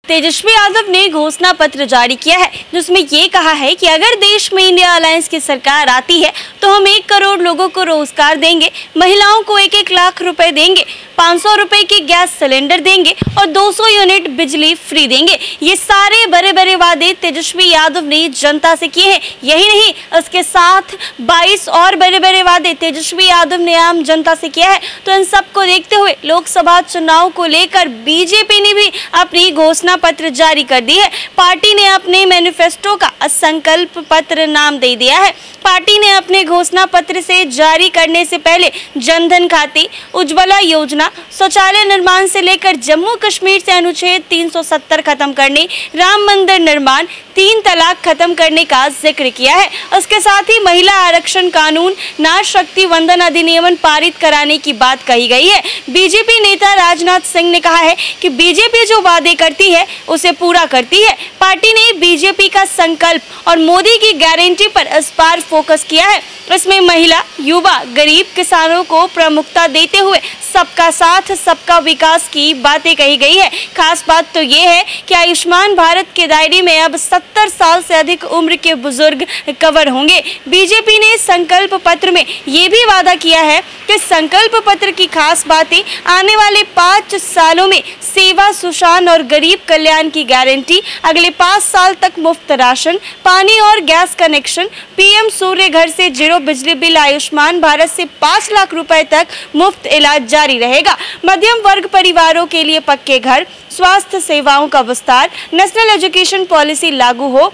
तेजस्वी यादव ने घोषणा पत्र जारी किया है जिसमें ये कहा है कि अगर देश में इंडिया अलायंस की सरकार आती है तो हम 1 करोड़ लोगों को रोजगार देंगे, महिलाओं को 1-1 लाख रुपए देंगे, 500 रुपए की गैस सिलेंडर देंगे और 200 यूनिट बिजली फ्री देंगे। ये सारे बड़े बड़े वादे तेजस्वी यादव ने जनता से किए हैं। यही नहीं, इसके साथ 22 और बड़े बड़े वादे तेजस्वी यादव ने आम जनता से किया है। तो इन सबको देखते हुए लोकसभा चुनाव को लेकर बीजेपी ने भी अपनी घोषणा पत्र जारी कर दी है। पार्टी ने अपने मैनिफेस्टो का संकल्प पत्र नाम दे दिया है। पार्टी ने अपने घोषणा पत्र से जारी करने से पहले जनधन खाते, उज्ज्वला योजना, शौचालय निर्माण से लेकर जम्मू कश्मीर से अनुच्छेद 370 खत्म करने, राम मंदिर निर्माण, 3 तलाक खत्म करने का जिक्र किया है। इसके साथ ही महिला आरक्षण कानून, नारी शक्ति वंदन अधिनियम पारित कराने की बात कही गई है। बीजेपी नेता राजनाथ सिंह ने कहा है कि बीजेपी जो वादे करती है उसे पूरा करती है। पार्टी ने बीजेपी का संकल्प और मोदी की गारंटी पर इस बार फोकस किया है। इसमें महिला, युवा, गरीब, किसानों को प्रमुखता देते हुए सबका साथ सबका विकास की बातें कही गई है। खास बात तो ये है कि आयुष्मान भारत के दायरे में अब 70 साल से अधिक उम्र के बुजुर्ग कवर होंगे। बीजेपी ने संकल्प पत्र में ये भी वादा किया है कि संकल्प पत्र की खास बातें आने वाले 5 सालों में सेवा, सुशासन और गरीब कल्याण की गारंटी, अगले 5 साल तक मुफ्त राशन, पानी और गैस कनेक्शन, पीएम सूर्य घर से 0 बिजली बिल, आयुष्मान भारत से 5 लाख रुपए तक मुफ्त इलाज जारी रहेगा, मध्यम वर्ग परिवारों के लिए पक्के घर, स्वास्थ्य सेवाओं का विस्तार, नेशनल एजुकेशन पॉलिसी लागू हो,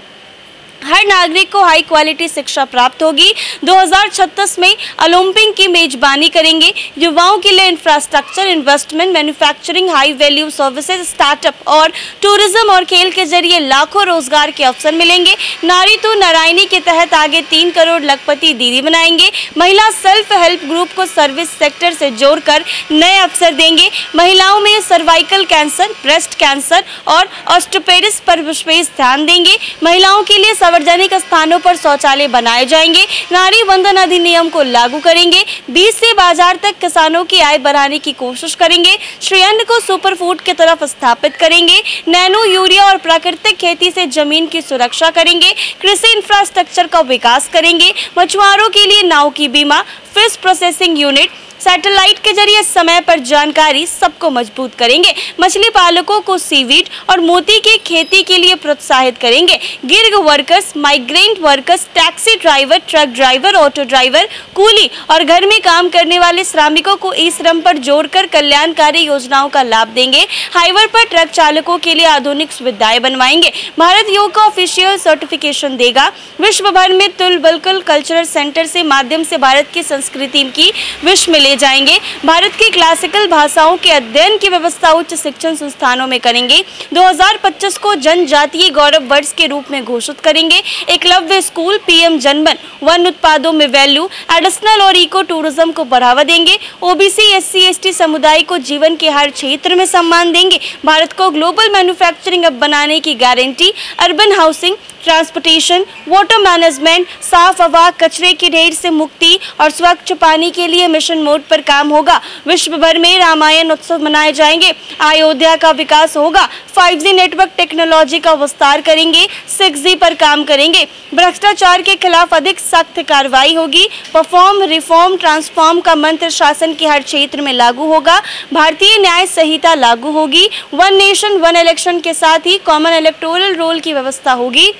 हर नागरिक को हाई क्वालिटी शिक्षा प्राप्त होगी, 2036 में ओलंपिक की मेजबानी करेंगे, युवाओं के लिए infrastructure, investment, manufacturing, high value services, startup और टूरिज्म और खेल के जरिए लाखों रोजगार के अवसर मिलेंगे। नारी तो नारायणी के तहत आगे 3 करोड़ लखपति दीदी बनाएंगे। महिला सेल्फ हेल्प ग्रुप को सर्विस सेक्टर से जोड़कर नए अवसर देंगे। महिलाओं में सर्वाइकल कैंसर, ब्रेस्ट कैंसर और ऑस्टियोपेडिस पर विशेष ध्यान देंगे। महिलाओं के लिए सार्वजनिक स्थानों पर शौचालय बनाए जाएंगे। नारी वंदन अधिनियम को लागू करेंगे। बीज से बाजार तक किसानों की आय बढ़ाने की कोशिश करेंगे। श्रेयान्न को सुपर फूड की तरफ स्थापित करेंगे। नैनो यूरिया और प्राकृतिक खेती से जमीन की सुरक्षा करेंगे। कृषि इंफ्रास्ट्रक्चर का विकास करेंगे। मछुआरों के लिए नाव की बीमा, फिश प्रोसेसिंग यूनिट, सैटेलाइट के जरिए समय पर जानकारी सबको मजबूत करेंगे। मछली पालकों को सीवीड और मोती की खेती के लिए प्रोत्साहित करेंगे। Gig workers, migrant workers, taxi driver, truck driver, auto driver, coolie और घर में काम करने वाले श्रमिकों को ई श्रम पर जोड़कर कल्याणकारी योजनाओं का लाभ देंगे। हाईवे पर ट्रक चालकों के लिए आधुनिक सुविधाएं बनवाएंगे। भारत योग का ऑफिशियल सर्टिफिकेशन देगा। विश्व भर में तुलबुल कल्चरल सेंटर से माध्यम से भारत की संस्कृति की विश्व में ले जाएंगे। भारत की क्लासिकल भाषाओं के अध्ययन की व्यवस्था उच्च शिक्षण संस्थानों में करेंगे। 2025 को जनजातीय गौरव वर्ष के रूप में घोषित करेंगे। Eklavya school, PM Jan Dhan, one उत्पादों में वैल्यू एडिशनल और इको टूरिज्म को बढ़ावा देंगे। ओबीसी, एससी, एसटी समुदाय को जीवन के हर क्षेत्र में सम्मान देंगे। भारत को ग्लोबल मैन्युफैक्चरिंग हब बनाने की guarantee, urban housing, transportation, water management, साफ हवा, कचरे की ढेर से मुक्ति और स्वच्छ पानी के लिए मिशन मोड पर काम होगा। विश्व भर में रामायण उत्सव मनाए जाएंगे। अयोध्या का विकास होगा। 5G नेटवर्क टेक्नोलॉजी का विस्तार करेंगे। 6G पर काम करेंगे। भ्रष्टाचार के खिलाफ अधिक सख्त कार्रवाई होगी। परफॉर्म, रिफॉर्म, ट्रांसफॉर्म का मंत्र शासन के हर क्षेत्र में लागू होगा। भारतीय न्याय संहिता लागू होगी। वन नेशन वन इलेक्शन के साथ ही कॉमन इलेक्टोरल रोल की व्यवस्था होगी।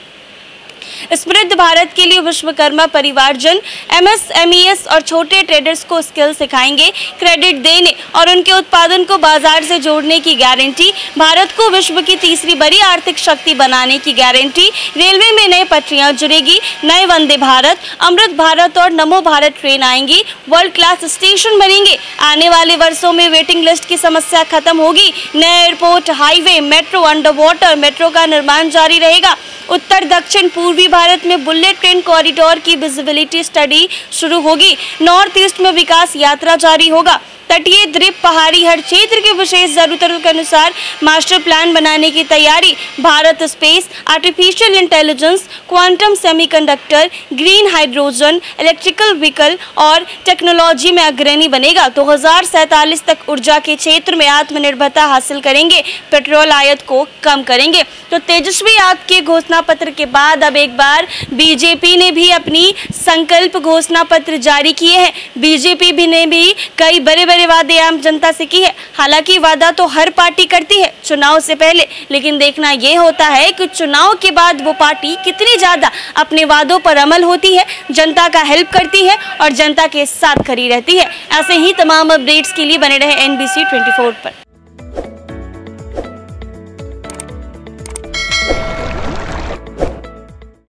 समृद्ध भारत के लिए विश्वकर्मा परिवारजन, MSMEs और छोटे ट्रेडर्स को स्किल सिखाएंगे। क्रेडिट देने और उनके उत्पादन को बाजार से जोड़ने की गारंटी। भारत को विश्व की तीसरी बड़ी आर्थिक शक्ति बनाने की गारंटी। रेलवे में नई पटरियां जुड़ेगी। नए वंदे भारत, अमृत भारत और नमो भारत ट्रेन आएंगी। वर्ल्ड क्लास स्टेशन बनेंगे। आने वाले वर्षों में वेटिंग लिस्ट की समस्या खत्म होगी। नए airport, highway, metro, under water metro का निर्माण जारी रहेगा। उत्तर, दक्षिण, पूर्वी भारत में बुलेट ट्रेन कॉरिडोर की विजिबिलिटी स्टडी शुरू होगी। नॉर्थ ईस्ट में विकास यात्रा जारी होगा। तटीय द्वीप पहाड़ी हर क्षेत्र के विशेष जरूरतों के अनुसार मास्टर प्लान बनाने की तैयारी। Bharat space, artificial intelligence, quantum semiconductor, green hydrogen, electrical vehicle और टेक्नोलॉजी में अग्रणी बनेगा। 2047 तक ऊर्जा के क्षेत्र में आत्मनिर्भरता हासिल करेंगे, पेट्रोल आयात को कम करेंगे। तो तेजस्वी यादव के घोषणा पत्र के बाद अब एक बार बीजेपी ने भी अपनी संकल्प घोषणा पत्र जारी किए हैं। बीजेपी भी ने भी कई बड़े बड़े वादे आम जनता से की है। हालांकि वादा तो हर पार्टी करती है चुनाव से पहले, लेकिन देखना ये होता है कि चुनाव के बाद वो पार्टी कितनी ज्यादा अपने वादों पर अमल होती है, जनता का हेल्प करती है और जनता के साथ खड़ी रहती है। ऐसे ही तमाम अपडेट्स के लिए बने रहे NBC 24 पर।